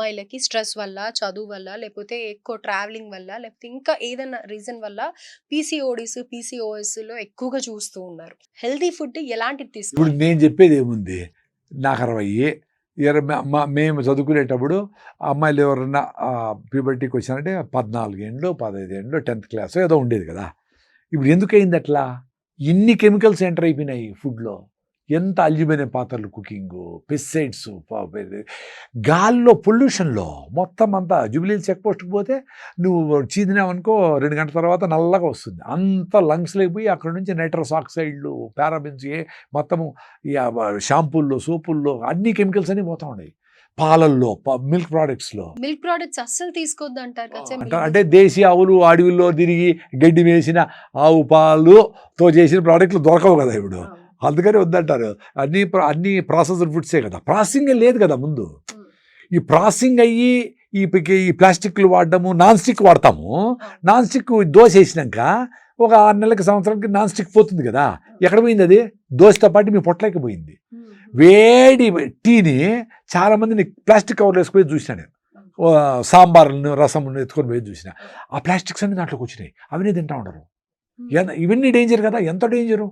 అమ్మాయిలకి స్ట్రెస్ వల్ల, చదువు వల్ల, లేకపోతే ఎక్కువ ట్రావెలింగ్ వల్ల, లేకపోతే ఇంకా ఏదైనా రీజన్ వల్ల పీసీఓఎస్‌లో ఎక్కువగా చూస్తూ ఉన్నారు. హెల్తీ ఫుడ్ ఎలాంటిది ఇప్పుడు తీసుకోవాలి? నేను చెప్పేది ఏముంది, నాకు 60 మేము చదువుకునేటప్పుడు అమ్మాయిలు ఎవరన్నా ప్యూబర్టీకి వచ్చారంటే 14 ఏండ్లు 15 ఏండ్లు 10th క్లాస్ ఏదో ఉండేది కదా. ఇప్పుడు ఎందుకయింది అట్లా? ఇన్ని కెమికల్స్ ఎంటర్ అయిపోయినాయి ఫుడ్లో. ఎంత అల్యూమినియం పాత్రలు కుకింగు, పెస్టిసైడ్స్, గాల్లో పొల్యూషన్లో మొత్తం అంతా. జూబ్లీహిల్స్ చెక్ పోస్ట్కి పోతే నువ్వు చీదినావనుకో 2 గంటల తర్వాత నల్లగా వస్తుంది. అంత లంగ్స్లోకి పోయి అక్కడ నుంచి నైట్రస్ ఆక్సైడ్లు, పారాబిన్స్, మొత్తము ఈ షాంపూల్లో, సోపుల్లో అన్ని కెమికల్స్ అన్నీ పోతూ ఉన్నాయి. పాలల్లో, మిల్క్ ప్రోడక్ట్స్లో. మిల్క్ ప్రొడక్ట్స్ అస్సలు తీసుకోవద్దు అంటారు కదా సార్. అంటే దేశీ ఆవులు అడవుల్లో తిరిగి గడ్డి వేసిన ఆవు పాలుతో చేసిన ప్రోడక్ట్లు దొరకవు కదా ఇప్పుడు. అందుకని వద్దంటారు. అన్ని ప్రాసెస్డ్ ఫుడ్సే కదా. ప్రాసెసింగ్ లేదు కదా ముందు. ఈ ప్రాసెసింగ్ అయ్యి ఈ ప్లాస్టిక్లు వాడడము, నాన్ స్టిక్ వాడతాము. నాన్ స్టిక్ దోశ వేసినాక ఒక 6 నెలలకి సంవత్సరానికి నాన్ స్టిక్ పోతుంది కదా. ఎక్కడ పోయింది అది? దోశతో పాటు మీ పొట్లకి పోయింది. వేడి టీని చాలామందిని ప్లాస్టిక్ కవర్లు వేసుకొని చూసిన నేను. సాంబార్లను, రసం ఎత్తుకొని పోయి చూసిన. ఆ ప్లాస్టిక్స్ అన్ని దాంట్లోకి వచ్చినాయి. అవన్నీ తింటా ఉండరు. ఇవన్నీ డేంజర్ కదా. ఎంత డేంజరు.